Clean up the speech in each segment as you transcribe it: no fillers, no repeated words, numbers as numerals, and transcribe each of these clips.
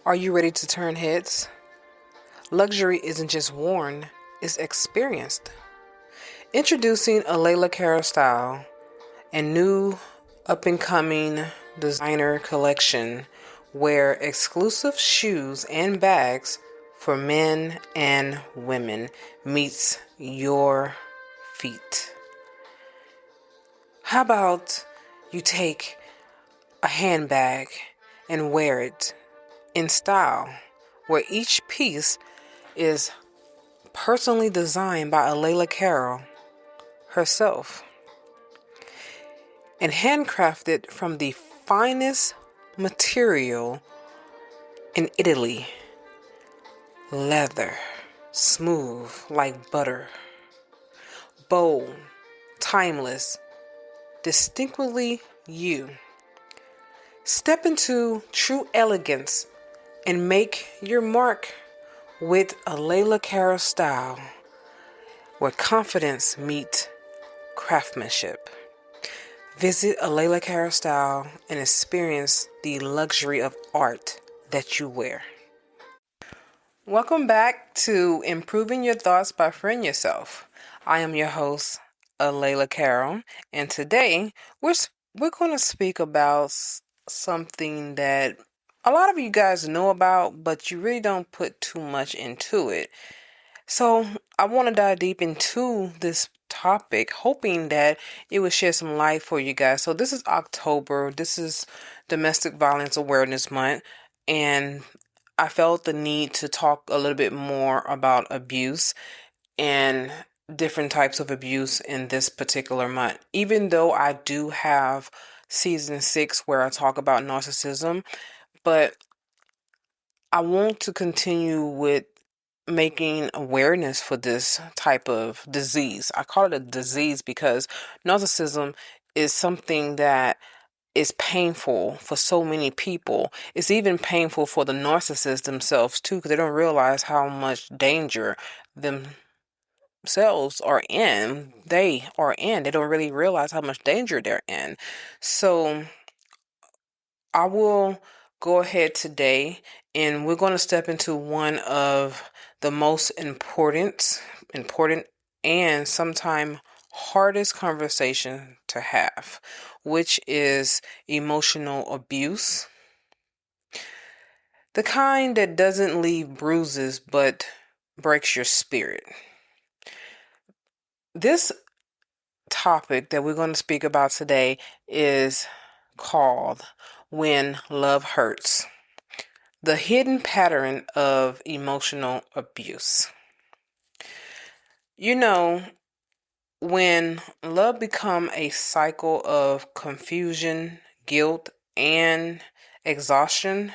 Are you ready to turn heads? Luxury isn't just worn, it's experienced. Introducing a Layla Cara style and new up-and-coming designer collection where exclusive shoes and bags for men and women meets your feet. How about you take a handbag and wear it in style, where each piece is personally designed by Layla Carroll herself and handcrafted from the finest material in Italy. Leather, smooth like butter, bold, timeless, distinctly you. Step into true elegance and make your mark with a Layla Cara style where confidence meets craftsmanship. Visit a Layla Cara style and experience the luxury of art that you wear. Welcome back to Improving Your Thoughts by Freeing Yourself. I am your host, Layla Carroll, and today we're going to speak about something that a lot of you guys know about, but you really don't put too much into it. So I want to dive deep into this topic, hoping that it will shed some light for you guys. So this is October. This is Domestic Violence Awareness Month, and I felt the need to talk a little bit more about abuse and different types of abuse in this particular month. Even though I do have season 6 where I talk about narcissism, but I want to continue with making awareness for this type of disease. I call it a disease because narcissism is something that is painful for so many people. It's even painful for the narcissists themselves too, because they don't realize how much danger themselves are in. They don't really realize how much danger they're in. So I will go ahead today and we're going to step into one of the most important and sometimes hardest conversation to have, which is emotional abuse. The kind that doesn't leave bruises but breaks your spirit. This topic that we're going to speak about today is called When Love Hurts. The hidden pattern of emotional abuse. You know, when love becomes a cycle of confusion, guilt, and exhaustion,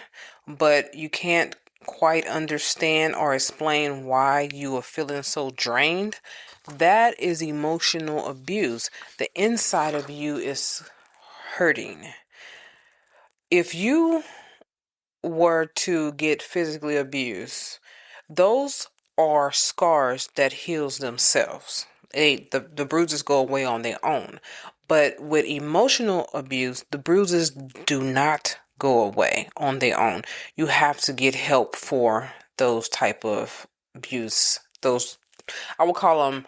but you can't quite understand or explain why you are feeling so drained, that is emotional abuse. The inside of you is hurting. If you were to get physically abused, those are scars that heals themselves. The bruises go away on their own. But with emotional abuse, the bruises do not go away on their own. You have to get help for those type of abuse. Those, I would call them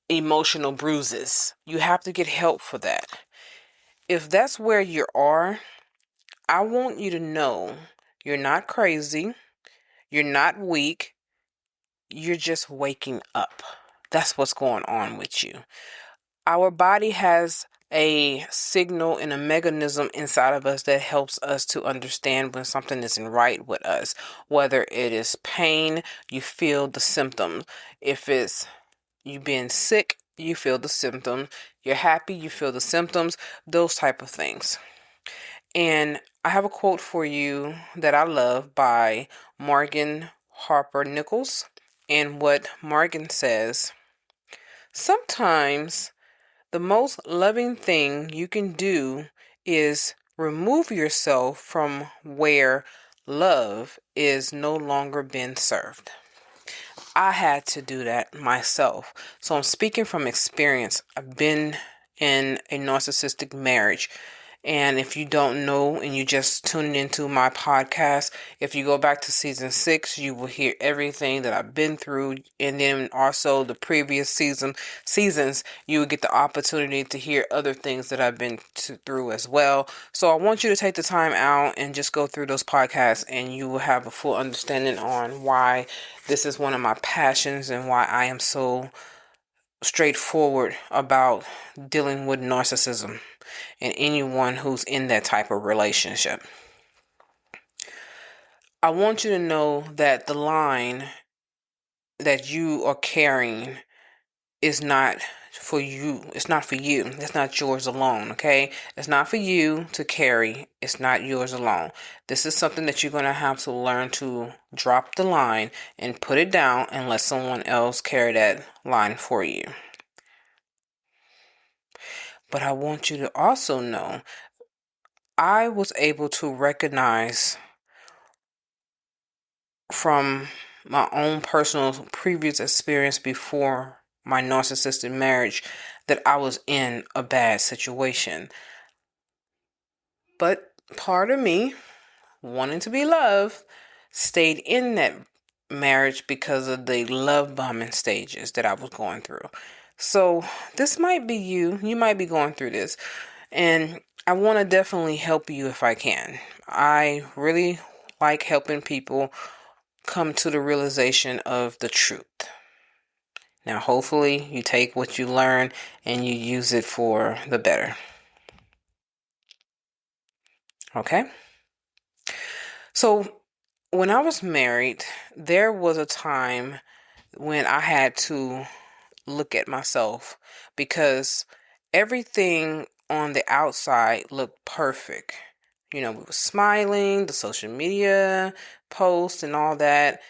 emotional bruises. You have to get help for that. If that's where you are, I want you to know you're not crazy. You're not weak. You're just waking up. That's what's going on with you. Our body has a signal and a mechanism inside of us that helps us to understand when something isn't right with us. Whether it is pain, you feel the symptoms. If it's you being sick, you feel the symptoms. You're happy, you feel the symptoms. Those type of things. And I have a quote for you that I love by Morgan Harper Nichols. And what Morgan says, sometimes the most loving thing you can do is remove yourself from where love is no longer being served. I had to do that myself. So I'm speaking from experience. I've been in a narcissistic marriage. And if you don't know and you just tuning into my podcast, if you go back to season 6, you will hear everything that I've been through. And then also the previous seasons, you will get the opportunity to hear other things that I've been through as well. So I want you to take the time out and just go through those podcasts, and you will have a full understanding on why this is one of my passions and why I am so straightforward about dealing with narcissism and anyone who's in that type of relationship. I want you to know that the line that you are carrying is not for you. It's not for you. It's not yours alone, okay? It's not for you to carry. It's not yours alone. This is something that you're going to have to learn to drop the line and put it down and let someone else carry that line for you. But I want you to also know I was able to recognize from my own personal previous experience before my narcissistic marriage that I was in a bad situation. But part of me, wanting to be loved, stayed in that marriage because of the love bombing stages that I was going through. So this might be you. You might be going through this. And I want to definitely help you if I can. I really like helping people come to the realization of the truth. Now, hopefully you take what you learn and you use it for the better. Okay? So, when I was married, there was a time when I had to look at myself because everything on the outside looked perfect. You know, we were smiling, the social media posts and all that,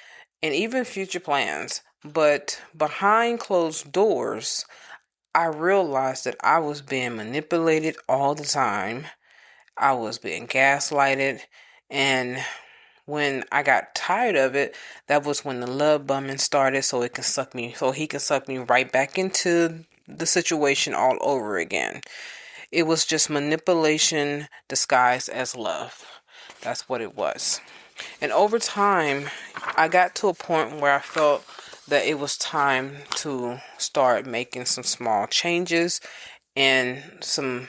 and even future plans. But behind closed doors, I realized that I was being manipulated all the time. I was being gaslighted. And when I got tired of it, that was when the love bombing started so he can suck me right back into the situation all over again. It was just manipulation disguised as love. That's what it was. And over time, I got to a point where I felt that it was time to start making some small changes and some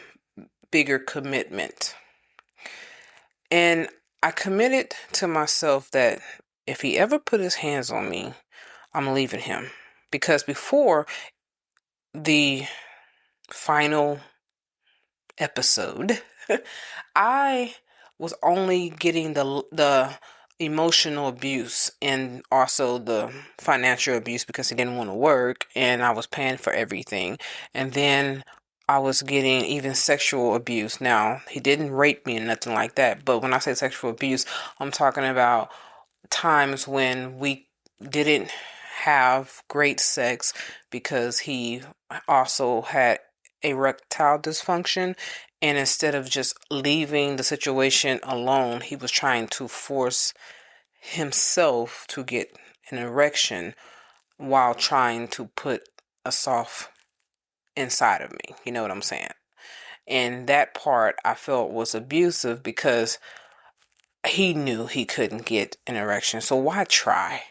bigger commitment. And I committed to myself that if he ever put his hands on me, I'm leaving him. Because before the final episode, I was only getting the emotional abuse and also the financial abuse because he didn't want to work and I was paying for everything. And then I was getting even sexual abuse. Now, he didn't rape me and nothing like that, but when I say sexual abuse, I'm talking about times when we didn't have great sex because he also had erectile dysfunction, and instead of just leaving the situation alone, he was trying to force himself to get an erection while trying to put a soft inside of me. You know what I'm saying? And that part I felt was abusive because he knew he couldn't get an erection. So why try?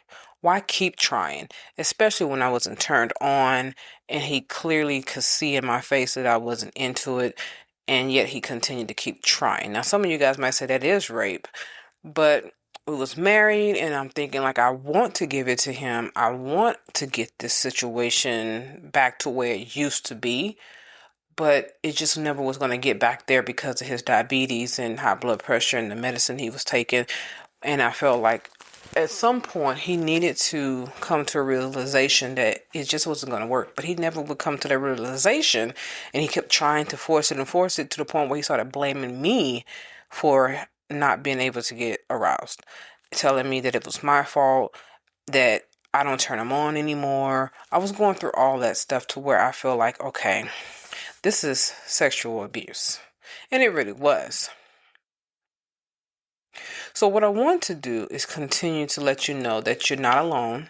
Why keep trying? Especially when I wasn't turned on and he clearly could see in my face that I wasn't into it, and yet he continued to keep trying. Now, some of you guys might say that is rape, but we was married and I'm thinking like I want to give it to him. I want to get this situation back to where it used to be, but it just never was going to get back there because of his diabetes and high blood pressure and the medicine he was taking. And I felt like at some point he needed to come to a realization that it just wasn't going to work. But he never would come to that realization, and he kept trying to force it to the point where he started blaming me for not being able to get aroused, telling me that it was my fault, that I don't turn him on anymore. I was going through all that stuff to where I feel like, okay, this is sexual abuse. And it really was. So what I want to do is continue to let you know that you're not alone.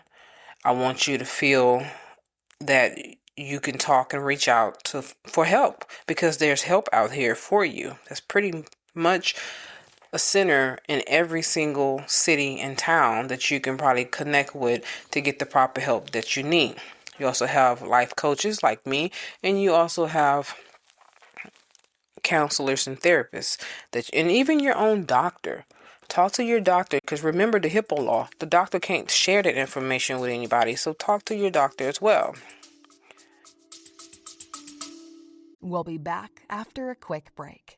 I want you to feel that you can talk and reach out to for help, because there's help out here for you. That's pretty much a center in every single city and town that you can probably connect with to get the proper help that you need. You also have life coaches like me, and you also have counselors and therapists and even your own doctor. Talk to your doctor, because remember the HIPAA law. The doctor can't share that information with anybody, so talk to your doctor as well. We'll be back after a quick break.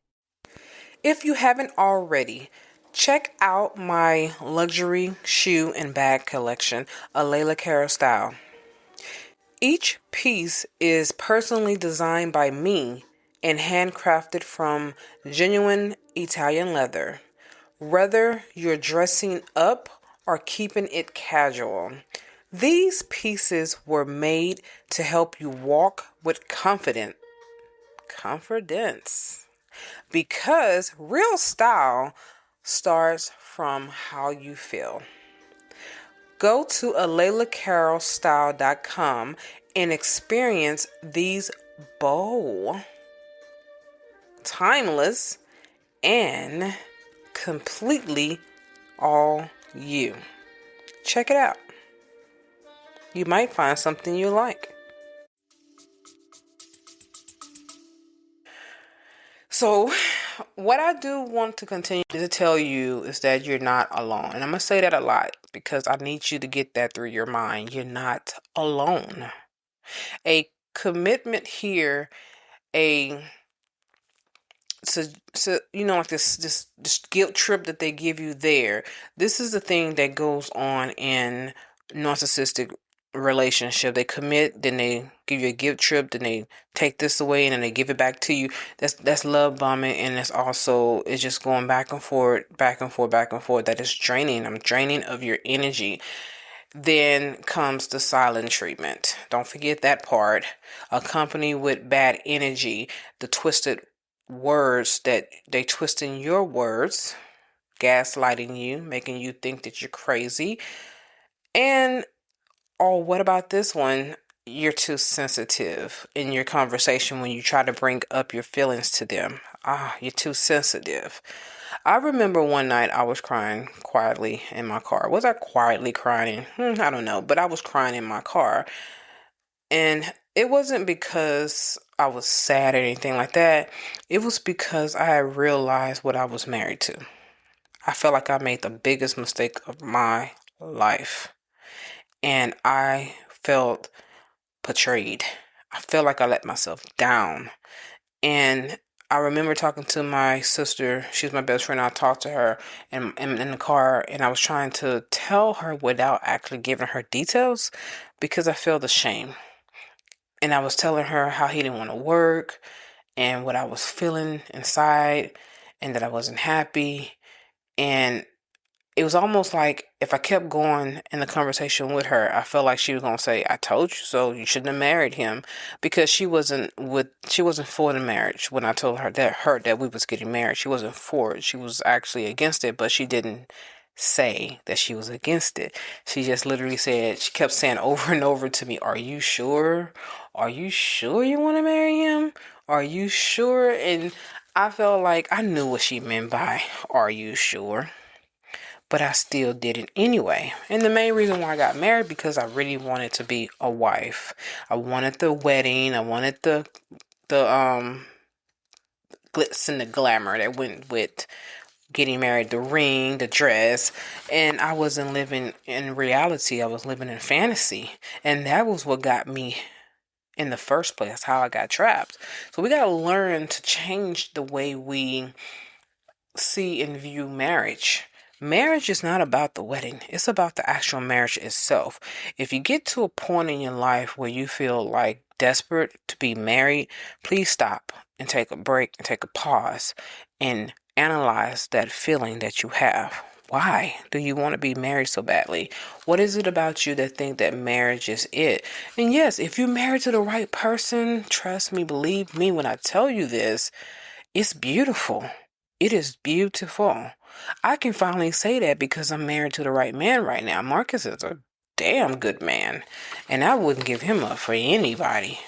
If you haven't already, check out my luxury shoe and bag collection, a Layla Cara style. Each piece is personally designed by me and handcrafted from genuine Italian leather. Whether you're dressing up or keeping it casual, these pieces were made to help you walk with confidence. Because real style starts from how you feel. Go to alaylacarolstyle.com and experience these bold, timeless, and completely all you. Check it out. You might find something you like. So, what I do want to continue to tell you is that you're not alone. And I'm going to say that a lot because I need you to get that through your mind. You're not alone. A commitment here, like this guilt trip that they give you there. This is the thing that goes on in narcissistic relationship. They commit, then they give you a guilt trip, then they take this away, and then they give it back to you. That's love bombing, and it's just going back and forth, back and forth, back and forth. That is draining. I'm draining of your energy. Then comes the silent treatment. Don't forget that part. Accompanied with bad energy, the twisted words that they twist in your words, gaslighting you, making you think that you're crazy. And what about this one? You're too sensitive in your conversation when you try to bring up your feelings to them. You're too sensitive. I remember one night I was crying quietly in my car. Was I quietly crying? I don't know, but I was crying in my car. And it wasn't because I was sad or anything like that. It was because I had realized what I was married to. I felt like I made the biggest mistake of my life. And I felt betrayed. I felt like I let myself down. And I remember talking to my sister. She's my best friend. I talked to her in the car, and I was trying to tell her without actually giving her details because I felt ashamed. And I was telling her how he didn't want to work and what I was feeling inside and that I wasn't happy. And it was almost like if I kept going in the conversation with her, I felt like she was going to say, I told you so, you shouldn't have married him, because she wasn't for the marriage. When I told her that we was getting married, she wasn't for it. She was actually against it, but she didn't say that she was against it. She just literally she kept saying over and over to me, are you sure? Are you sure you want to marry him? Are you sure? And I felt like I knew what she meant by, are you sure? But I still did it anyway. And the main reason why I got married, because I really wanted to be a wife. I wanted the wedding. I wanted the glitz and the glamour that went with getting married, the ring, the dress. And I wasn't living in reality. I was living in fantasy. And that was what got me in the first place. That's how I got trapped. So we got to learn to change the way we see and view marriage. Marriage is not about the wedding. It's about the actual marriage itself. If you get to a point in your life where you feel like desperate to be married, please stop and take a break and take a pause and analyze that feeling that you have. Why do you want to be married so badly? What is it about you that think that marriage is it? And yes, if you're married to the right person, trust me, believe me when I tell you this, it's beautiful. It is beautiful. I can finally say that because I'm married to the right man right now. Marcus is a damn good man, and I wouldn't give him up for anybody.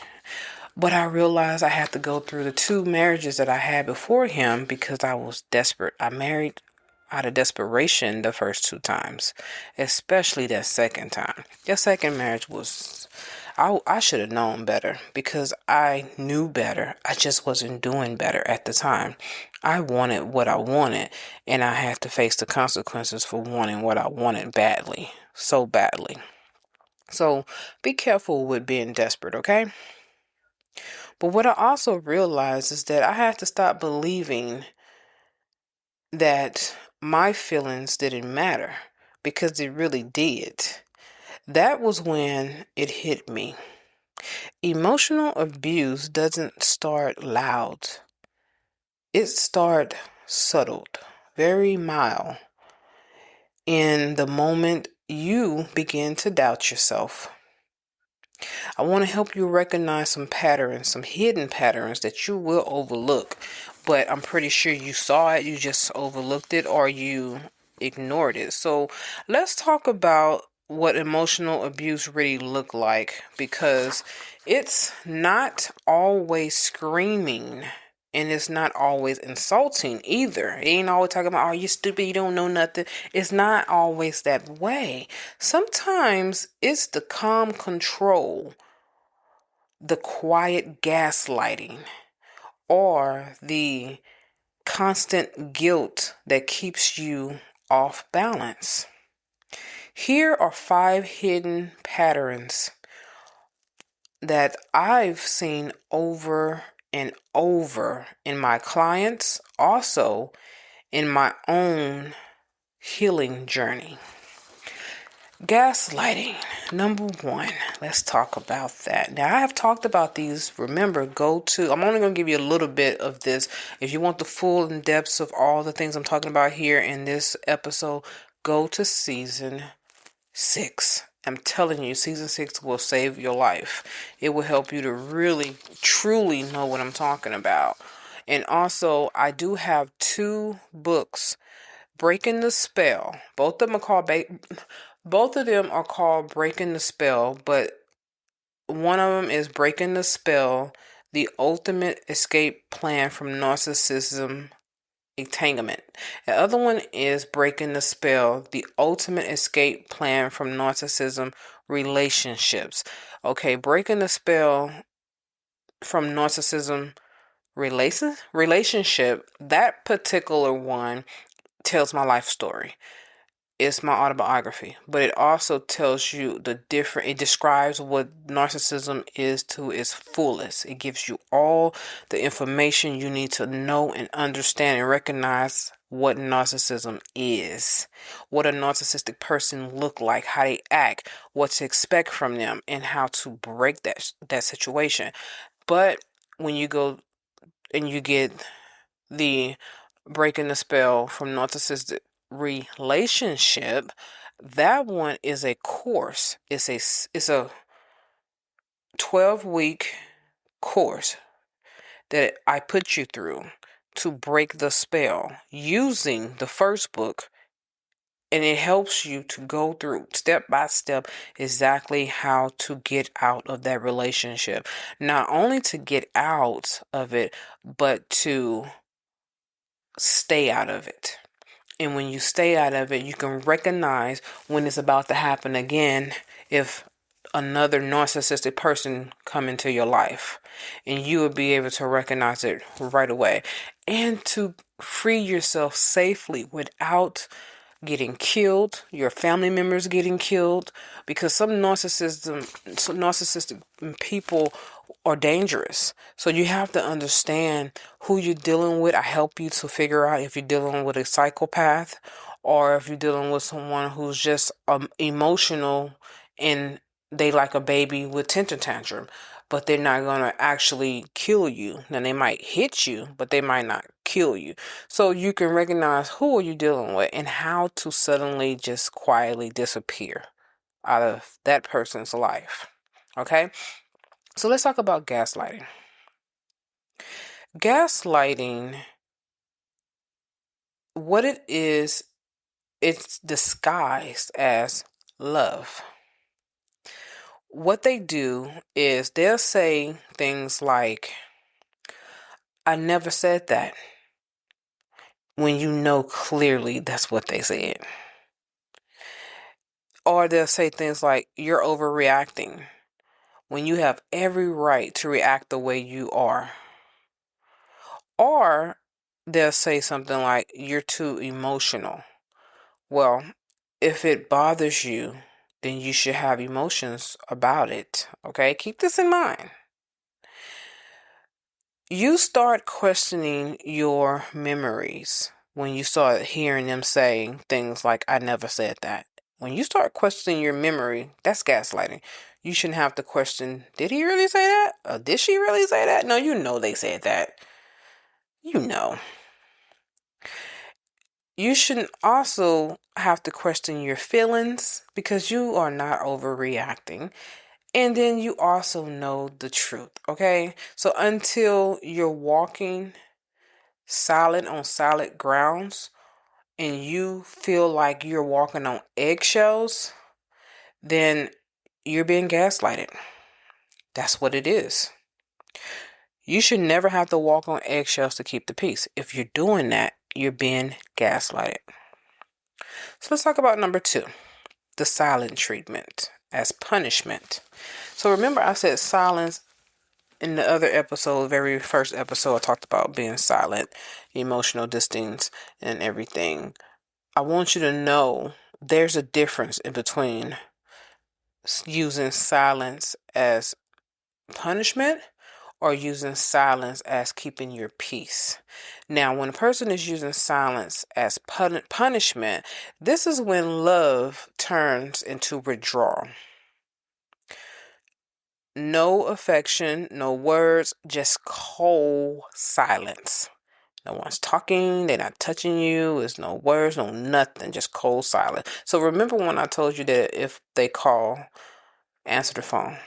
But I realized I had to go through the 2 marriages that I had before him because I was desperate. I married out of desperation the first 2 times, especially that second time. That second marriage was, I should have known better because I knew better. I just wasn't doing better at the time. I wanted what I wanted, and I had to face the consequences for wanting what I wanted badly, so badly. So be careful with being desperate, okay? But what I also realized is that I had to stop believing that my feelings didn't matter because they really did. That was when it hit me. Emotional abuse doesn't start loud. It starts subtled, very mild. In the moment you begin to doubt yourself. I want to help you recognize some patterns, some hidden patterns that you will overlook. But I'm pretty sure you saw it, you just overlooked it, or you ignored it. So let's talk about what emotional abuse really look like, because it's not always screaming and it's not always insulting either. It ain't always talking about, oh, you stupid, you don't know nothing. It's not always that way. Sometimes it's the calm control, the quiet gaslighting, or the constant guilt that keeps you off balance. Here are 5 hidden patterns that I've seen over and over in my clients, also in my own healing journey. Gaslighting, number 1. Let's talk about that. Now, I have talked about these. Remember, I'm only going to give you a little bit of this. If you want the full in depths of all the things I'm talking about here in this episode, go to season 6. I'm telling you, season 6 will save your life. It will help you to really, truly know what I'm talking about. And also, I do have 2 books, Breaking the Spell. Both of them are called Breaking the Spell, but one of them is Breaking the Spell, the ultimate escape plan from narcissism entanglement. The other one is Breaking the Spell, the ultimate escape plan from narcissism relationships. Okay, Breaking the Spell from narcissism relationship, that particular one tells my life story. It's my autobiography, but it also tells you it describes what narcissism is to its fullest. It gives you all the information you need to know and understand and recognize what narcissism is, what a narcissistic person look like, how they act, what to expect from them, and how to break that situation. But when you go and you get the Breaking the Spell from Narcissistic Relationship, that one is a course. It's a 12-week course that I put you through to break the spell using the first book, and it helps you to go through step by step exactly how to get out of that relationship. Not only to get out of it, but to stay out of it. And when you stay out of it, you can recognize when it's about to happen again if another narcissistic person come into your life. And you will be able to recognize it right away. And to free yourself safely without getting killed, your family members getting killed, because some narcissistic people are dangerous. So you have to understand who you're dealing with. I help you to figure out if you're dealing with a psychopath or if you're dealing with someone who's just emotional and they like a baby with temper tantrum, but they're not going to actually kill you. Now, they might hit you, but they might not kill you. So you can recognize who are you dealing with and how to suddenly just quietly disappear out of that person's life. Okay? So let's talk about gaslighting. Gaslighting, what it is, it's disguised as love. what they do is they'll say things like, I never said that, when you know clearly that's what they said. Or they'll say things like, you're overreacting, when you have every right to react the way you are. Or they'll say something like, you're too emotional. Well, if it bothers you, then you should have emotions about it. Okay? Keep this in mind. You start questioning your memories when you start hearing them saying things like, I never said that. When you start questioning your memory, that's gaslighting. You shouldn't have to question, did he really say that? Or did she really say that? No, you know they said that. You know. You shouldn't also have to question your feelings because you are not overreacting. And then you also know the truth, okay? So until you're walking solid on solid grounds and you feel like you're walking on eggshells, then you're being gaslighted. That's what it is. You should never have to walk on eggshells to keep the peace. If you're doing that, you're being gaslighted. So let's talk about number 2, the silent treatment as punishment. So remember I said silence in the other episode, very first episode, I talked about being silent, emotional distance, and everything. I want you to know there's a difference in between using silence as punishment or using silence as keeping your peace. Now, when a person is using silence as punishment, this is when love turns into withdrawal. No affection, no words, just cold silence. No one's talking, they're not touching you, there's no words, no nothing, just cold silence. So remember when I told you that if they call, answer the phone.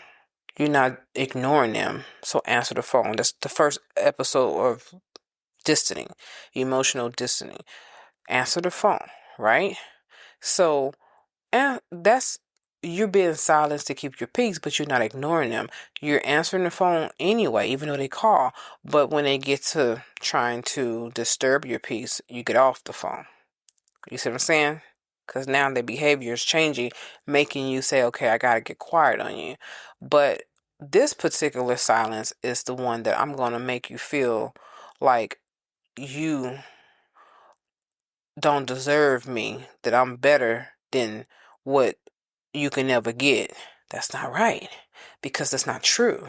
You're not ignoring them, so answer the phone. That's the first episode of distancing, emotional distancing. Answer the phone, right? So, and that's you're being silenced to keep your peace, but you're not ignoring them. You're answering the phone anyway, even though they call. But when they get to trying to disturb your peace, you get off the phone. You see what I'm saying? Because now their behavior is changing, making you say, okay, I got to get quiet on you. But this particular silence is the one that I'm going to make you feel like you don't deserve me, that I'm better than what you can never get. That's not right, because that's not true.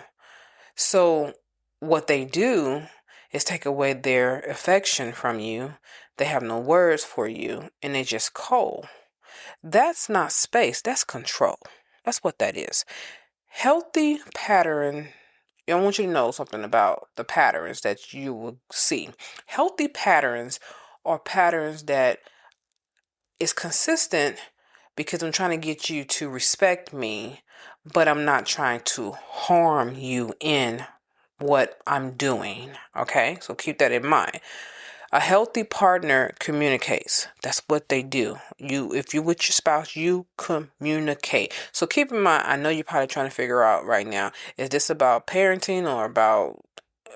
So what they do is take away their affection from you. They have no words for you, and they just cold. That's not space, that's control. That's what that is. Healthy pattern. I want you to know something about the patterns that you will see. Healthy patterns are patterns that is consistent because I'm trying to get you to respect me, but I'm not trying to harm you in what I'm doing. Okay? So keep that in mind. A healthy partner communicates. That's what they do. If you're with your spouse, you communicate. So keep in mind, I know you're probably trying to figure out right now, is this about parenting or about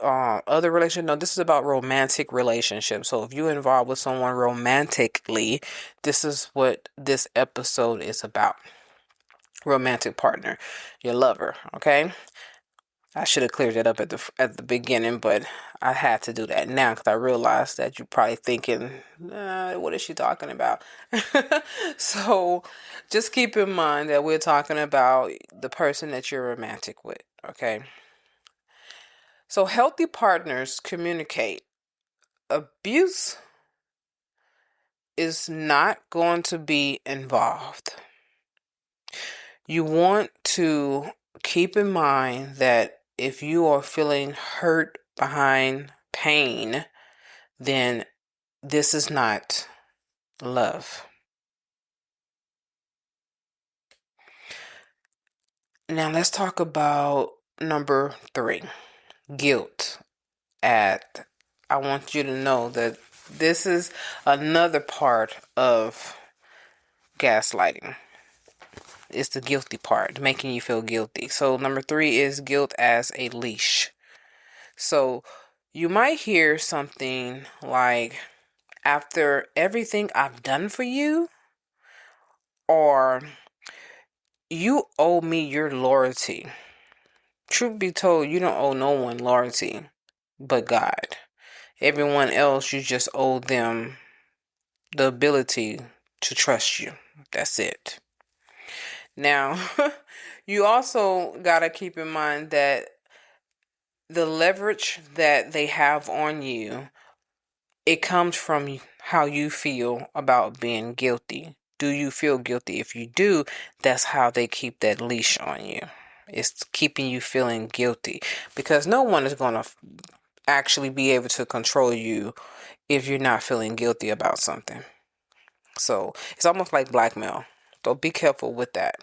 other relationship? No, this is about romantic relationships. So if you're involved with someone romantically, this is what this episode is about. Romantic partner, your lover, okay? I should have cleared it up at the beginning, but I had to do that now because I realized that you're probably thinking, what is she talking about? So just keep in mind that we're talking about the person that you're romantic with, okay? So healthy partners communicate. Abuse is not going to be involved. You want to keep in mind that if you are feeling hurt behind pain, then this is not love. Now let's talk about number 3, guilt. I want you to know that this is another part of gaslighting. It's the guilty part, making you feel guilty. So number 3 is guilt as a leash. So you might hear something like, after everything I've done for you, or you owe me your loyalty. Truth be told, you don't owe no one loyalty but God. Everyone else, you just owe them the ability to trust you. That's it. Now, you also got to keep in mind that the leverage that they have on you, it comes from how you feel about being guilty. Do you feel guilty? If you do, that's how they keep that leash on you. It's keeping you feeling guilty, because no one is going to actually be able to control you if you're not feeling guilty about something. So it's almost like blackmail. So be careful with that.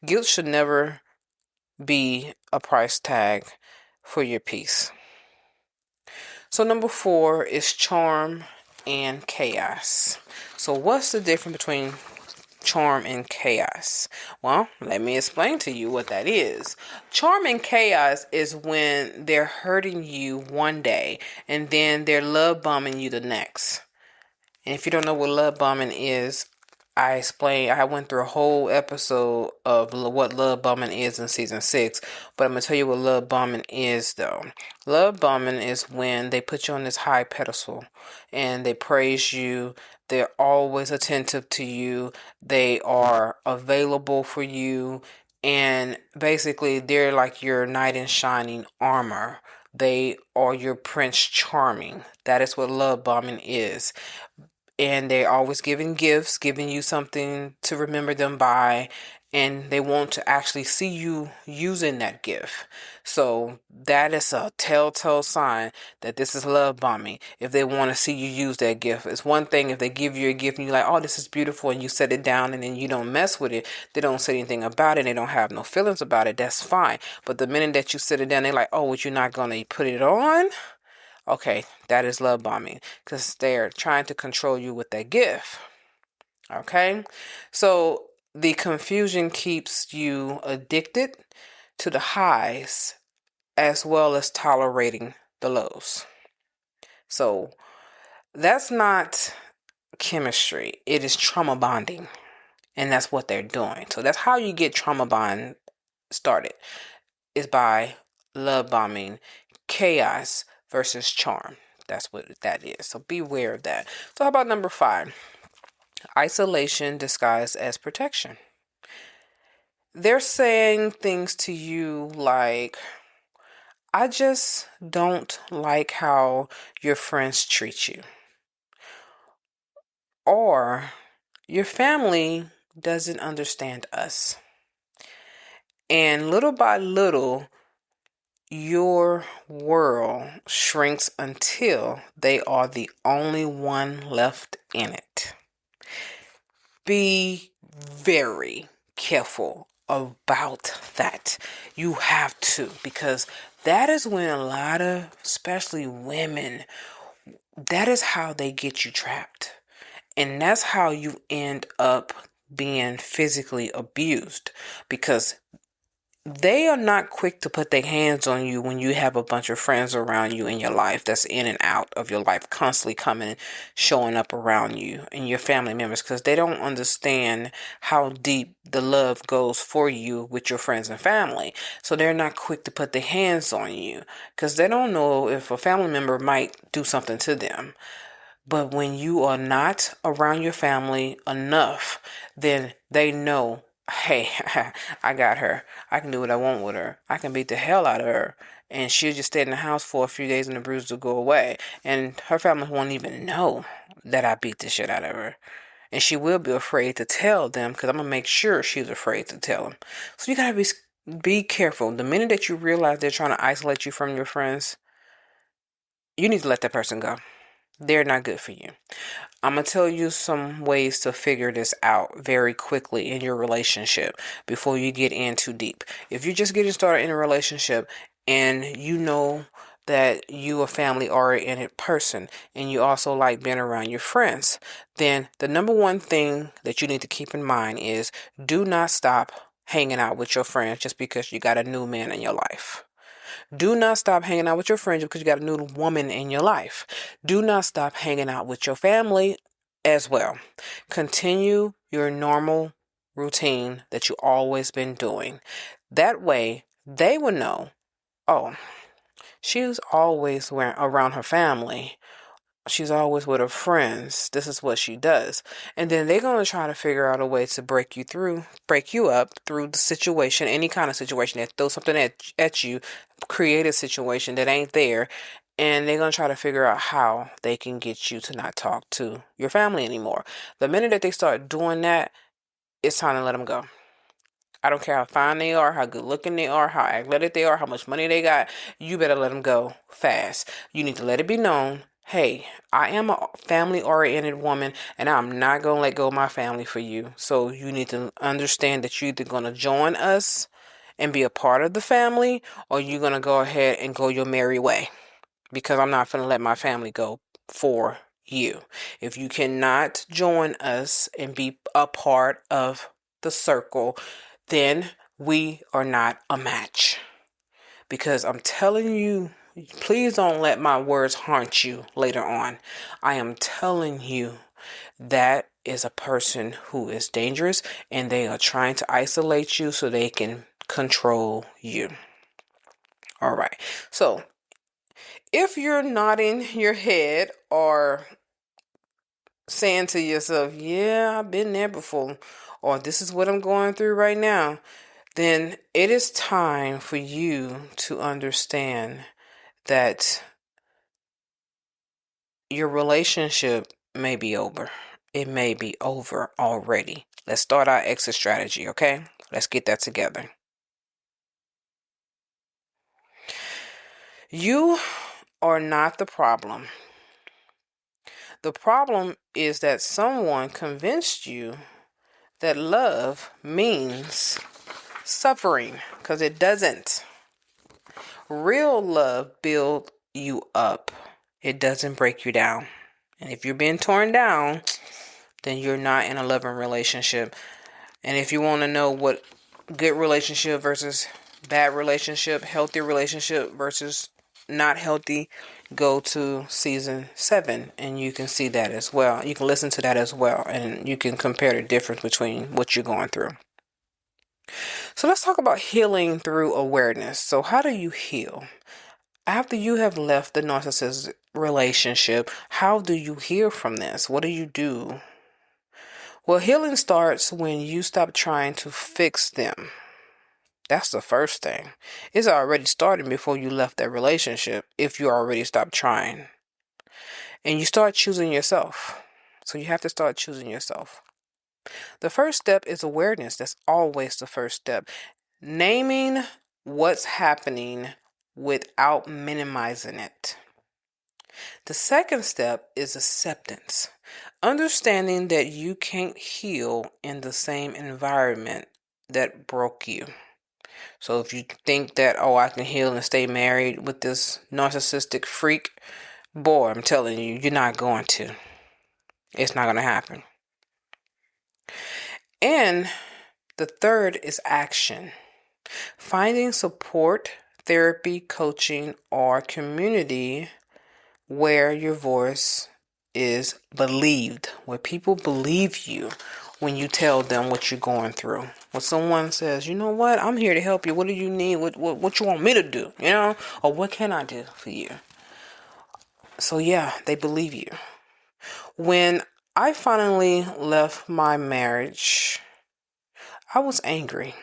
Guilt should never be a price tag for your peace. So number 4 is charm and chaos. So what's the difference between charm and chaos? Well, let me explain to you what that is. Charm and chaos is when they're hurting you one day and then they're love bombing you the next. And if you don't know what love bombing is, I went through a whole episode of what love bombing is in season 6, but I'm going to tell you what love bombing is though. Love bombing is when they put you on this high pedestal and they praise you. They're always attentive to you. They are available for you. And basically they're like your knight in shining armor. They are your Prince Charming. That is what love bombing is. And they're always giving gifts, giving you something to remember them by, and they want to actually see you using that gift. So that is a telltale sign that this is love bombing. If they want to see you use that gift, it's one thing if they give you a gift and you're like, oh, this is beautiful, and you set it down and then you don't mess with it. They don't say anything about it. They don't have no feelings about it. That's fine. But the minute that you set it down, they're like, oh, what, you're not going to put it on? Okay, that is love bombing, because they're trying to control you with that gift. Okay, so the confusion keeps you addicted to the highs as well as tolerating the lows. So that's not chemistry, it is trauma bonding, and that's what they're doing. So that's how you get trauma bond started, is by love bombing chaos versus charm. That's what that is. So beware of that. So how about number 5? Isolation disguised as protection. They're saying things to you like, I just don't like how your friends treat you. Or, your family doesn't understand us. And little by little, your world shrinks until they are the only one left in it. Be very careful about that. You have to, because that is when a lot of, especially women, that is how they get you trapped. And that's how you end up being physically abused, because they are not quick to put their hands on you when you have a bunch of friends around you in your life that's in and out of your life, constantly coming, showing up around you and your family members, because they don't understand how deep the love goes for you with your friends and family. So they're not quick to put their hands on you, because they don't know if a family member might do something to them. But when you are not around your family enough, then they know, hey, I got her. I can do what I want with her. I can beat the hell out of her. And she'll just stay in the house for a few days and the bruises will go away. And her family won't even know that I beat the shit out of her. And she will be afraid to tell them, because I'm going to make sure she's afraid to tell them. So you got to be careful. The minute that you realize they're trying to isolate you from your friends, you need to let that person go. They're not good for you. I'm going to tell you some ways to figure this out very quickly in your relationship before you get in too deep. If you're just getting started in a relationship and you know that you a family oriented person and you also like being around your friends, then the number one thing that you need to keep in mind is do not stop hanging out with your friends just because you got a new man in your life. Do not stop hanging out with your friends because you got a new woman in your life. Do not stop hanging out with your family as well. Continue your normal routine that you always been doing. That way, they will know, oh, she's always around her family. She's always with her friends. This is what she does. And then they're going to try to figure out a way to break you up through the situation, any kind of situation that throws something at you, create a situation that ain't there. And they're going to try to figure out how they can get you to not talk to your family anymore. The minute that they start doing that, it's time to let them go. I don't care how fine they are, how good looking they are, how athletic they are, how much money they got. You better let them go fast. You need to let it be known, hey, I am a family oriented woman and I'm not going to let go of my family for you. So you need to understand that you're either going to join us and be a part of the family or you're going to go ahead and go your merry way because I'm not going to let my family go for you. If you cannot join us and be a part of the circle, then we are not a match. Because I'm telling you, please don't let my words haunt you later on. I am telling you that is a person who is dangerous and they are trying to isolate you so they can control you. All right. So if you're nodding your head or saying to yourself, yeah, I've been there before, or this is what I'm going through right now, then it is time for you to understand that your relationship may be over. It may be over already. Let's start our exit strategy, okay? Let's get that together. You are not the problem. The problem is that someone convinced you that love means suffering, because it doesn't. Real love builds you up. It doesn't break you down. And if you're being torn down, then you're not in a loving relationship. And if you want to know what good relationship versus bad relationship, healthy relationship versus not healthy, go to season 7 and you can see that as well. You can listen to that as well and you can compare the difference between what you're going through. So let's talk about healing through awareness. So how do you heal? After you have left the narcissist relationship, how do you heal from this? What do you do? Well, healing starts when you stop trying to fix them. That's the first thing. It's already starting before you left that relationship if you already stopped trying. And you start choosing yourself. So you have to start choosing yourself. The first step is awareness. That's always the first step. Naming what's happening without minimizing it. The second step is acceptance. Understanding that you can't heal in the same environment that broke you. So if you think that, oh, I can heal and stay married with this narcissistic freak, boy, I'm telling you, you're not going to. It's not going to happen. And the third is action. Finding support, therapy, coaching, or community where your voice is believed, where people believe you when you tell them what you're going through. When someone says, you know what, I'm here to help you. What do you need? What you want me to do? You know, or what can I do for you? So yeah, they believe you. When I finally left my marriage, I was angry.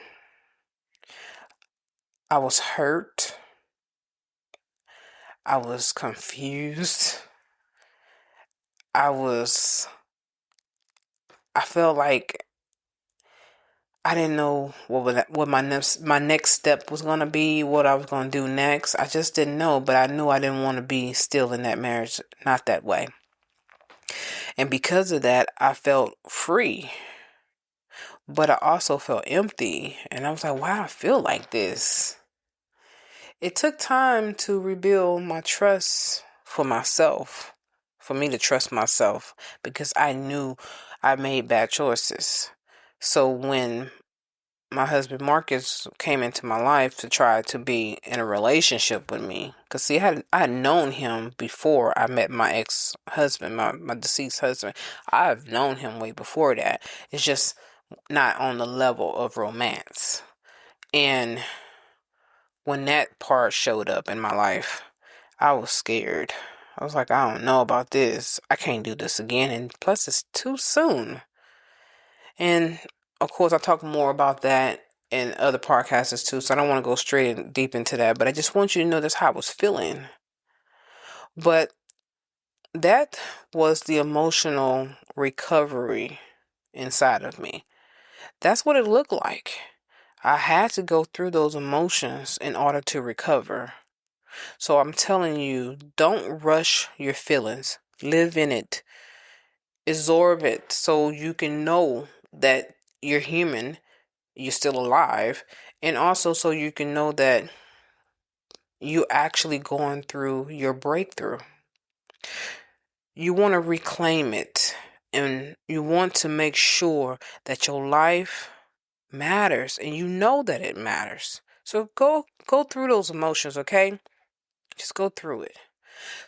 I was hurt. I was confused. I felt like I didn't know what my next step was gonna be, what I was gonna do next. I just didn't know, but I knew I didn't want to be still in that marriage, not that way. And because of that, I felt free, but I also felt empty. And I was like, why do I feel like this? It took time to rebuild my trust for myself, for me to trust myself, because I knew I made bad choices. So when my husband Marcus came into my life to try to be in a relationship with me, because see, I had known him before I met my ex-husband, my deceased husband. I've known him way before that. It's just not on the level of romance. And when that part showed up in my life, I was scared. I was like, I don't know about this. I can't do this again. And plus, it's too soon. And of course, I talk more about that in other podcasts too. So I don't want to go straight and deep into that. But I just want you to know that's how I was feeling. But that was the emotional recovery inside of me. That's what it looked like. I had to go through those emotions in order to recover. So I'm telling you, don't rush your feelings. Live in it. Absorb it so you can know that you're human, you're still alive, and also so you can know that you're actually going through your breakthrough. You want to reclaim it, and you want to make sure that your life matters, and you know that it matters. So go through those emotions, okay? Just go through it.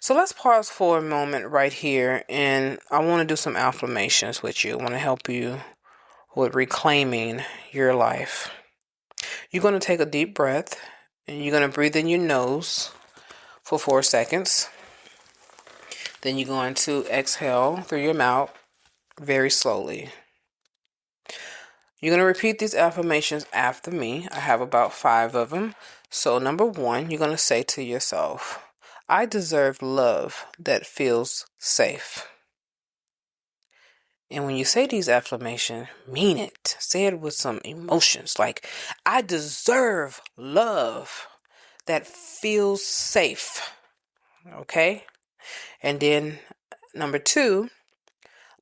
So let's pause for a moment right here, and I want to do some affirmations with you. I want to help you with reclaiming your life. You're going to take a deep breath, and you're going to breathe in your nose for 4 seconds. Then you're going to exhale through your mouth very slowly. You're going to repeat these affirmations after me. I have about 5 of them. So number 1, you're going to say to yourself, I deserve love that feels safe. And when you say these affirmations, mean it. Say it with some emotions. Like, I deserve love that feels safe. Okay? And then number 2,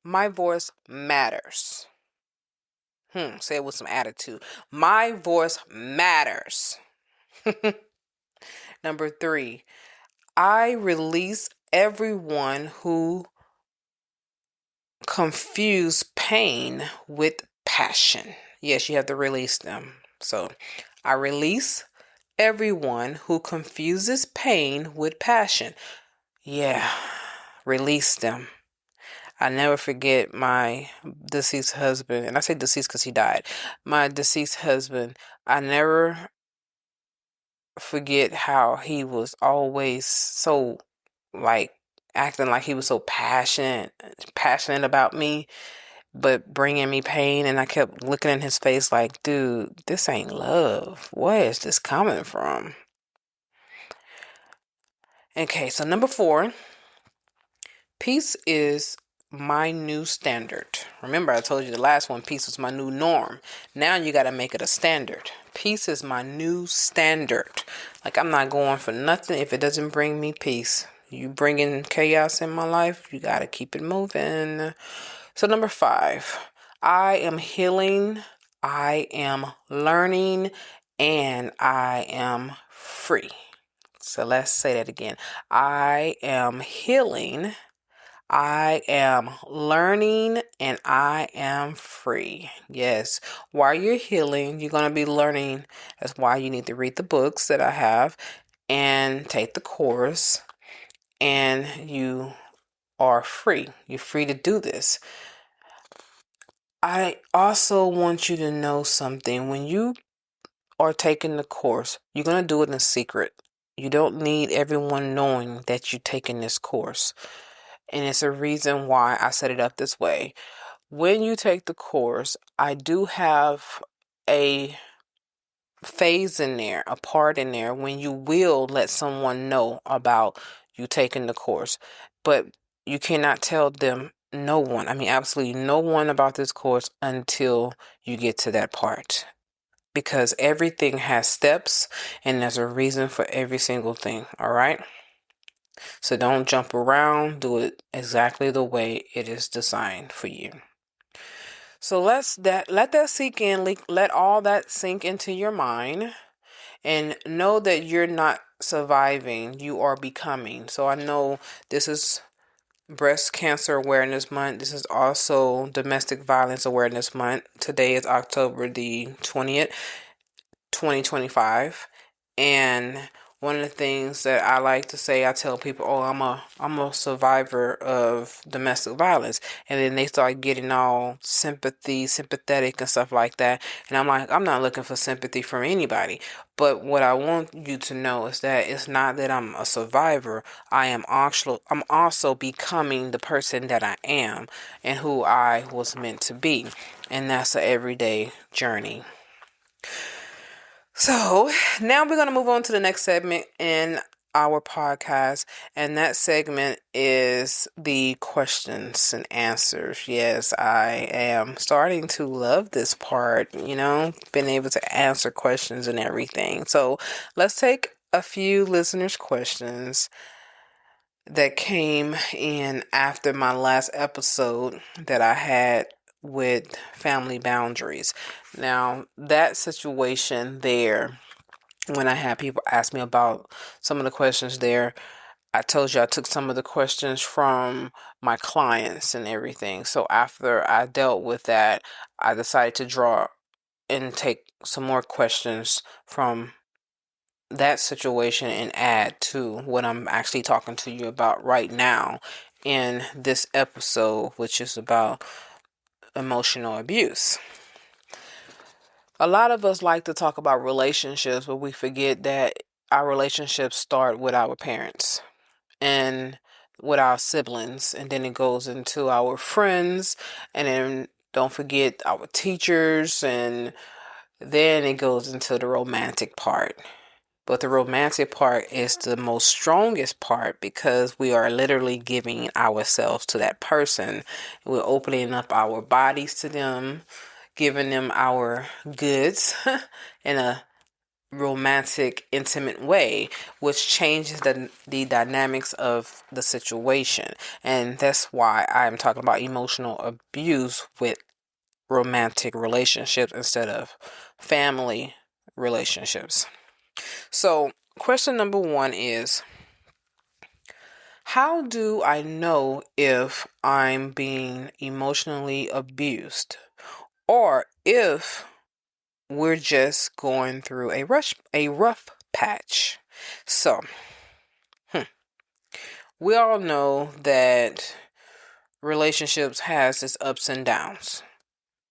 my voice matters. Say it with some attitude. My voice matters. Number 3, I release everyone who confuse pain with passion. Yes, you have to release them. So I release everyone who confuses pain with passion. Yeah, release them. I never forget my deceased husband, and I say deceased because he died. My deceased husband, I never forget how he was always so, like, acting like he was so passionate about me, but bringing me pain. And I kept looking in his face like, dude, this ain't love. Where is this coming from? Okay, so number 4, peace is my new standard. Remember, I told you the last one, peace was my new norm. Now you got to make it a standard. Peace is my new standard. Like, I'm not going for nothing if it doesn't bring me peace. You bringing chaos in my life, you got to keep it moving. So number 5, I am healing, I am learning, and I am free. So let's say that again. I am healing, I am learning, and I am free. Yes. While you're healing, you're going to be learning. That's why you need to read the books that I have and take the course. And you are free. You're free to do this. I also want you to know something. When you are taking the course, you're going to do it in secret. You don't need everyone knowing that you're taking this course. And it's a reason why I set it up this way. When you take the course, I do have a phase in there, a part in there when you will let someone know about you taking the course. But you cannot tell them, no one, I mean absolutely no one, about this course until you get to that part. Because everything has steps and there's a reason for every single thing, all right? So don't jump around, do it exactly the way it is designed for you. So let that sink in, let all that sink into your mind. And know that you're not surviving, you are becoming. So I know this is Breast Cancer Awareness Month. This is also Domestic Violence Awareness Month. Today is October the 20th, 2025. And one of the things that I like to say, I tell people, "Oh, I'm a survivor of domestic violence," and then they start getting all sympathetic and stuff like that. And I'm like, I'm not looking for sympathy from anybody. But what I want you to know is that it's not that I'm a survivor. I'm also becoming the person that I am and who I was meant to be, and that's an everyday journey. So now we're going to move on to the next segment in our podcast, and that segment is the questions and answers. Yes, I am starting to love this part, being able to answer questions and everything. So let's take a few listeners' questions that came in after my last episode that I had with family boundaries. Now, that situation there, when I had people ask me about some of the questions there, I told you I took some of the questions from my clients and everything. So after I dealt with that, I decided to draw and take some more questions from that situation and add to what I'm actually talking to you about right now in this episode, which is about emotional abuse. A lot of us like to talk about relationships, but we forget that our relationships start with our parents and with our siblings, and then it goes into our friends, and then don't forget our teachers, and then it goes into the romantic part. But the romantic part is the most strongest part because we are literally giving ourselves to that person. We're opening up our bodies to them, giving them our goods in a romantic, intimate way, which changes the dynamics of the situation. And that's why I'm talking about emotional abuse with romantic relationships instead of family relationships. So, question number 1 is, how do I know if I'm being emotionally abused or if we're just going through a rough patch? So, we all know that relationships has its ups and downs.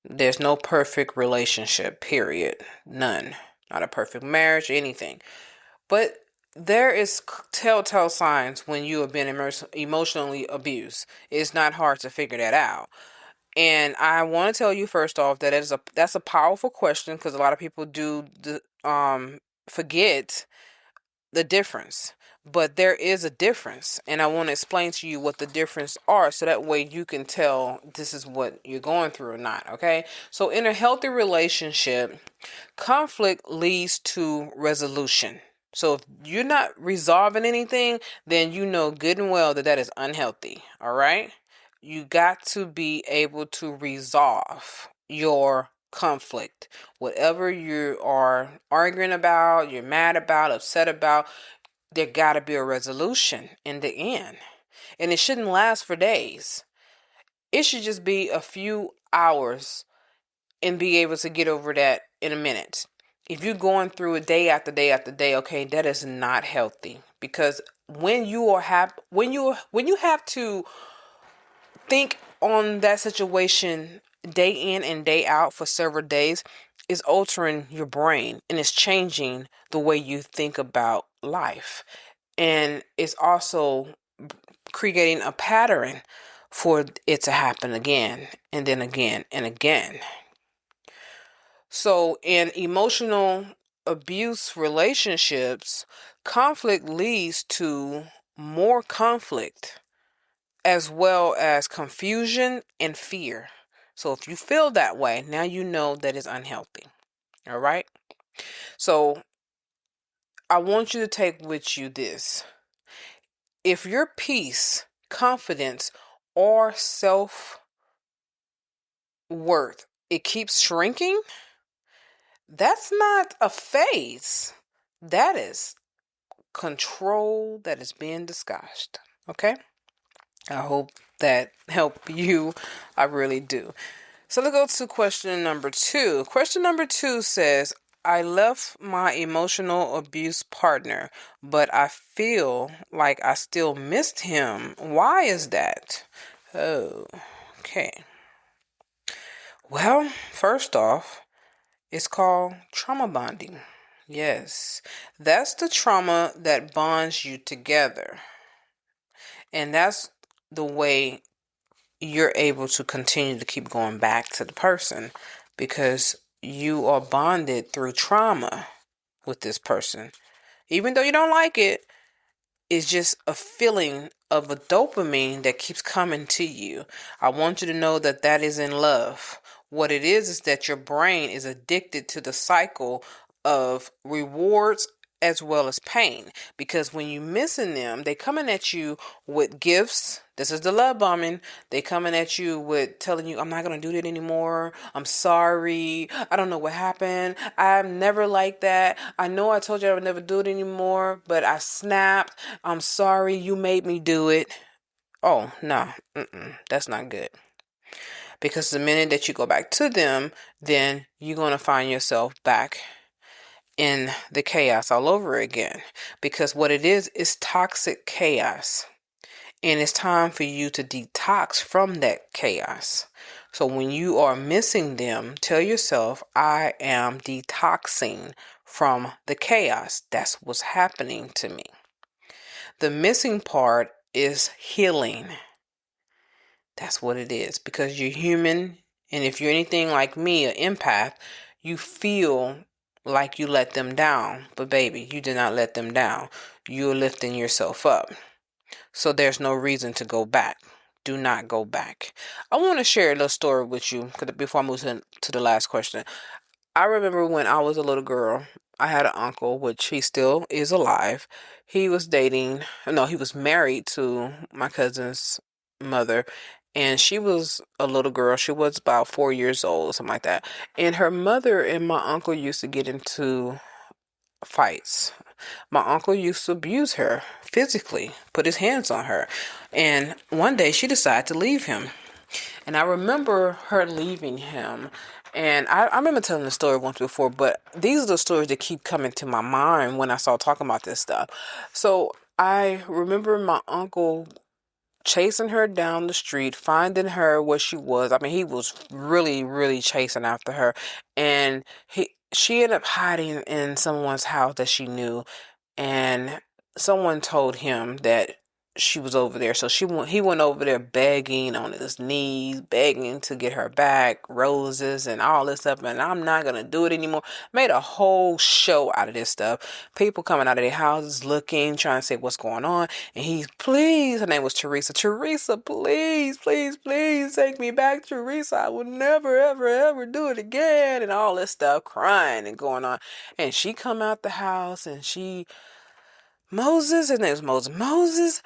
There's no perfect relationship, period. None. Not a perfect marriage, anything. But there is telltale signs when you have been emotionally abused. It's not hard to figure that out. And I want to tell you first off that that's a powerful question because a lot of people do forget the difference. But there is a difference, and I want to explain to you what the difference are so that way you can tell this is what you're going through or not, okay? So in a healthy relationship, conflict leads to resolution. So if you're not resolving anything, then you know good and well that is unhealthy, all right? You got to be able to resolve your conflict. Whatever you are arguing about, you're mad about, upset about, there got to be a resolution in the end. And it shouldn't last for days. It should just be a few hours and be able to get over that in a minute. If you're going through it day after day after day, okay, that is not healthy. Because when you have to think on that situation day in and day out for several days, it's altering your brain and it's changing the way you think about life. And it's also creating a pattern for it to happen again and then again and again. So in emotional abuse relationships, conflict leads to more conflict as well as confusion and fear. So if you feel that way, now you know that it's unhealthy. All right? So I want you to take with you this. If your peace, confidence, or self-worth, it keeps shrinking, that's not a phase. That is control that is being disguised. Okay? I hope that helped you. I really do. So let's go to question number 2. Question number 2 says, I left my emotional abuse partner, but I feel like I still missed him. Why is that? Oh, okay. Well, first off, it's called trauma bonding. Yes, that's the trauma that bonds you together. And that's the way you're able to continue to keep going back to the person, because you are bonded through trauma with this person. Even though you don't like it, it's just a feeling of a dopamine that keeps coming to you. I want you to know that that is in love. What it is that your brain is addicted to the cycle of rewards as well as pain. Because when you're missing them, they coming at you with gifts. This is the love bombing. They coming at you with telling you, I'm not going to do that anymore. I'm sorry. I don't know what happened. I'm never like that. I know I told you I would never do it anymore, but I snapped. I'm sorry. You made me do it. Oh, no. That's not good. Because the minute that you go back to them, then you're going to find yourself back in the chaos all over again. Because what it is toxic chaos. And it's time for you to detox from that chaos. So when you are missing them, tell yourself, I am detoxing from the chaos. That's what's happening to me. The missing part is healing. That's what it is, because you're human. And if you're anything like me, an empath, you feel like you let them down. But baby, you did not let them down. You're lifting yourself up. So there's no reason to go back. Do not go back. I want to share a little story with you before I move to the last question. I remember when I was a little girl, I had an uncle, which he still is alive. He was he was married to my cousin's mother, and she was a little girl. She was about 4 years old, something like that. And her mother and my uncle used to get into fights. My uncle used to abuse her physically, put his hands on her. And one day she decided to leave him. And I remember her leaving him. And I remember telling the story once before, but these are the stories that keep coming to my mind when I start talking about this stuff. So I remember my uncle chasing her down the street, finding her where she was. I mean, he was really, really chasing after her. And she ended up hiding in someone's house that she knew. And someone told him that she was over there. So he went over there begging on his knees, begging to get her back, roses and all this stuff. And I'm not going to do it anymore. Made a whole show out of this stuff. People coming out of their houses looking, trying to say what's going on. And her name was Teresa. Teresa, please, please, please take me back, Teresa. I would never, ever, ever do it again. And all this stuff, crying and going on. And she come out the house and Moses, his name's Moses. Moses,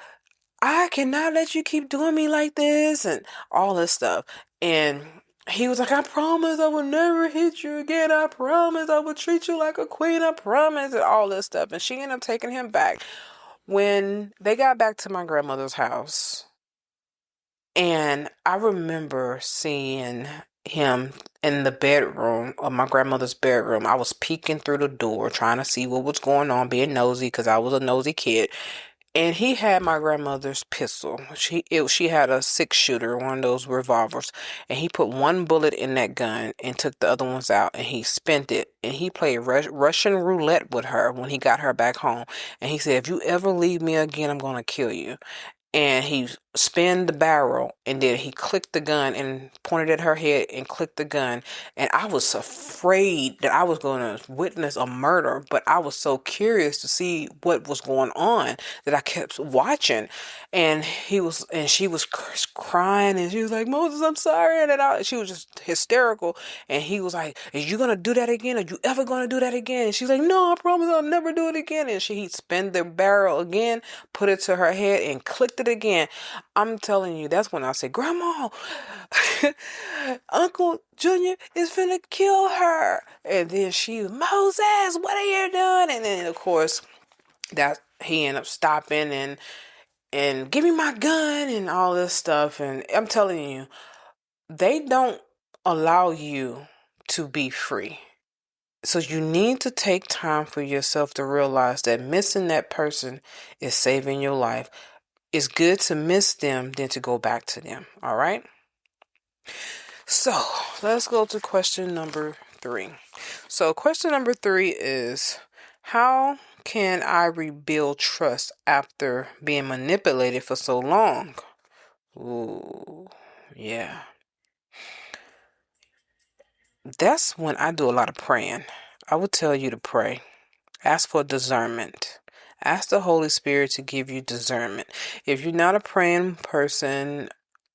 I cannot let you keep doing me like this and all this stuff. And he was like, I promise I will never hit you again. I promise I will treat you like a queen. I promise, and all this stuff. And she ended up taking him back. When they got back to my grandmother's house, and I remember seeing him in the bedroom of my grandmother's bedroom. I was peeking through the door trying to see what was going on, being nosy because I was a nosy kid. And he had my grandmother's pistol. She had a 6-shooter, one of those revolvers. And he put one bullet in that gun and took the other ones out. And he spent it. And he played Russian roulette with her when he got her back home. And he said, if you ever leave me again, I'm going to kill you. And he spun the barrel, and then he clicked the gun and pointed at her head and clicked the gun. And I was afraid that I was going to witness a murder, but I was so curious to see what was going on that I kept watching. And she was crying, and she was like, Moses, I'm sorry. And she was just hysterical. And he was like, are you going to do that again? Are you ever going to do that again? And she's like, no, I promise I'll never do it again. And he spun the barrel again, put it to her head and clicked it again. I'm telling you, that's when I say, Grandma, Uncle Junior is finna kill her. And then Moses, what are you doing? And then, of course, that he ended up stopping and give me my gun and all this stuff. And I'm telling you, they don't allow you to be free. So you need to take time for yourself to realize that missing that person is saving your life. It's good to miss them than to go back to them. All right. So let's go to question number 3. So question number 3 is, how can I rebuild trust after being manipulated for so long? Ooh, yeah. That's when I do a lot of praying. I would tell you to pray. Ask for discernment. Ask the Holy Spirit to give you discernment. If you're not a praying person,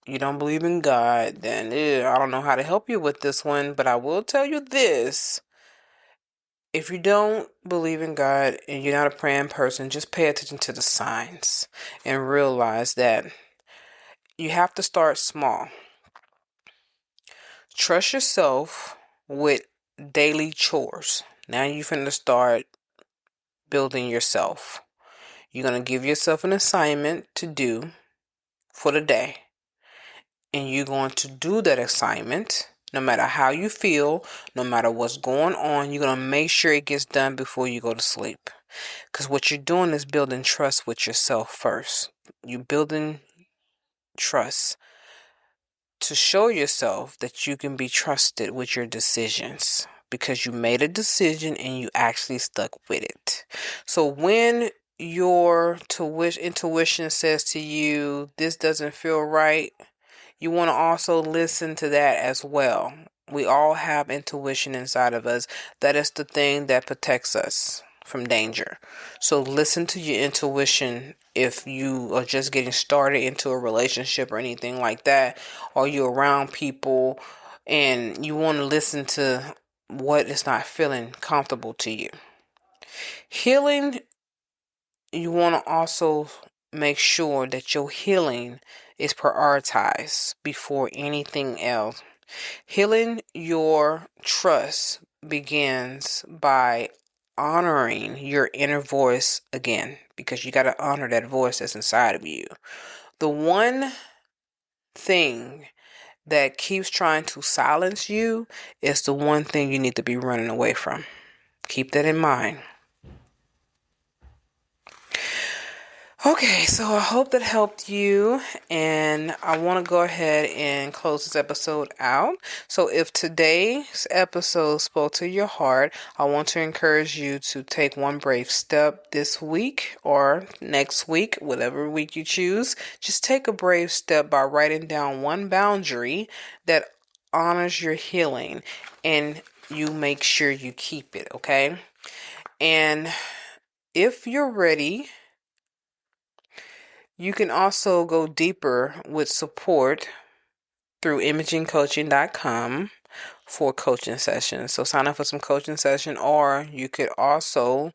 you don't believe in God, then I don't know how to help you with this one, but I will tell you this. If you don't believe in God and you're not a praying person, just pay attention to the signs and realize that you have to start small. Trust yourself with daily chores. Now you're finna start building yourself. You're going to give yourself an assignment to do for the day. And you're going to do that assignment no matter how you feel, no matter what's going on. You're going to make sure it gets done before you go to sleep. Because what you're doing is building trust with yourself first. You're building trust to show yourself that you can be trusted with your decisions. Because you made a decision and you actually stuck with it. So when your intuition says to you, this doesn't feel right, you want to also listen to that as well. We all have intuition inside of us. That is the thing that protects us from danger. So listen to your intuition if you are just getting started into a relationship or anything like that, or you're around people and you want to listen to what is not feeling comfortable to you. Healing, you want to also make sure that your healing is prioritized before anything else. Healing your trust begins by honoring your inner voice again, because you got to honor that voice that's inside of you. The one thing that keeps trying to silence you is the one thing you need to be running away from. Keep that in mind. Okay, so I hope that helped you, and I want to go ahead and close this episode out. So if today's episode spoke to your heart, I want to encourage you to take one brave step this week or next week, whatever week you choose. Just take a brave step by writing down one boundary that honors your healing, and you make sure you keep it, okay? And if you're ready, you can also go deeper with support through imagingcoaching.com for coaching sessions. So sign up for some coaching session, or you could also,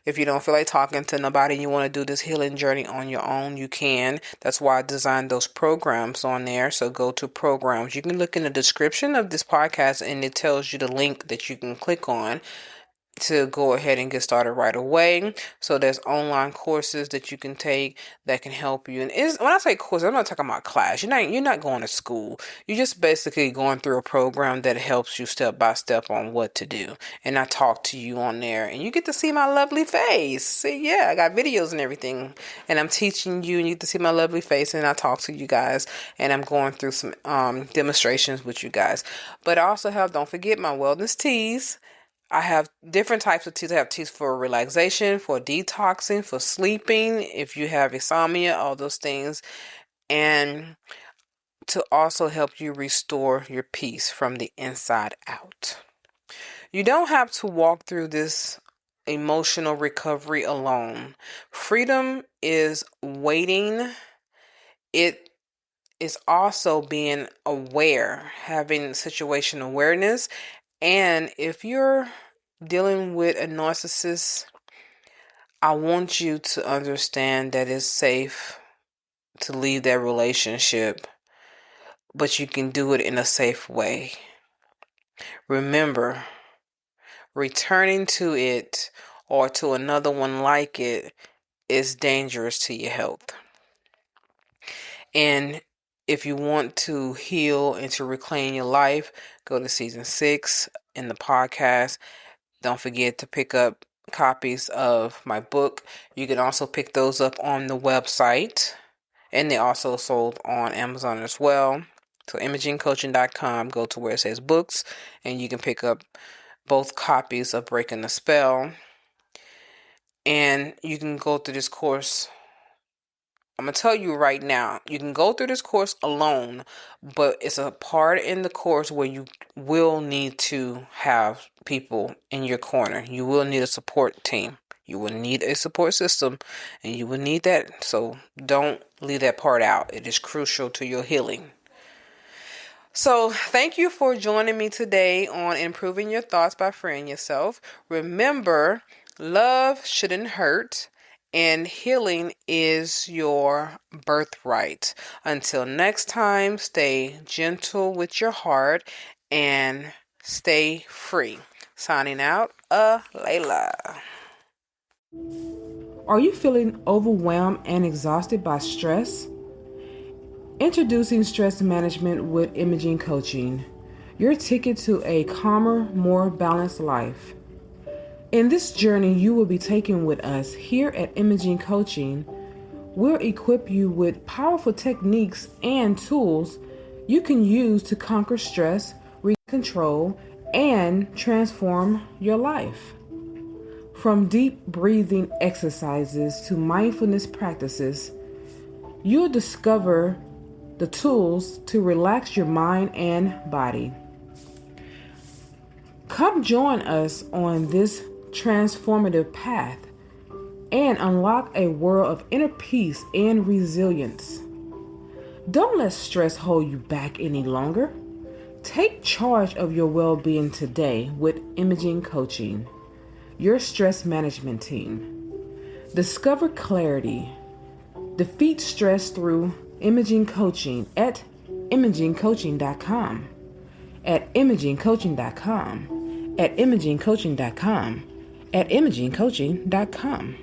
if you don't feel like talking to nobody and you want to do this healing journey on your own, you can. That's why I designed those programs on there. So go to programs. You can look in the description of this podcast and it tells you the link that you can click on to go ahead and get started right away. So there's online courses that you can take that can help you. And when I say course, I'm not talking about class. You're not going to school. You're just basically going through a program that helps you step by step on what to do. And I talk to you on there, and you get to see my lovely face. See, yeah, I got videos and everything, and I'm teaching you, and you get to see my lovely face, and I talk to you guys, and I'm going through some demonstrations with you guys. But I also have, don't forget, my wellness teas. I have different types of teas. I have teas for relaxation, for detoxing, for sleeping, if you have insomnia, all those things, and to also help you restore your peace from the inside out. You don't have to walk through this emotional recovery alone. Freedom is waiting. It is also being aware, having situation awareness. And if you're dealing with a narcissist, I want you to understand that it's safe to leave that relationship but you can do it in a safe way. Remember, returning to it or to another one like it is dangerous to your health. And if you want to heal and to reclaim your life, go to season 6 in the podcast. Don't forget to pick up copies of my book. You can also pick those up on the website, and they also sold on Amazon as well. So imagingcoaching.com, go to where it says books, and you can pick up both copies of Breaking the Spell. And you can go through this course. I'm going to tell you right now, you can go through this course alone, but it's a part in the course where you will need to have people in your corner. You will need a support team. You will need a support system, and you will need that. So don't leave that part out. It is crucial to your healing. So thank you for joining me today on Improving Your Thoughts by Freeing Yourself. Remember, love shouldn't hurt, and healing is your birthright. Until next time, stay gentle with your heart and stay free. Signing out, Layla. Are you feeling overwhelmed and exhausted by stress? Introducing Stress Management with Imaging Coaching, your ticket to a calmer, more balanced life. In this journey you will be taking with us here at Imaging Coaching, we'll equip you with powerful techniques and tools you can use to conquer stress, regain control, and transform your life. From deep breathing exercises to mindfulness practices, you'll discover the tools to relax your mind and body. Come join us on this transformative path and unlock a world of inner peace and resilience. Don't let stress hold you back any longer. Take charge of your well-being today with Imaging Coaching, your stress management team. Discover clarity. Defeat stress through Imaging Coaching at imagingcoaching.com, at imagingcoaching.com, at imagingcoaching.com, at imagingcoaching.com.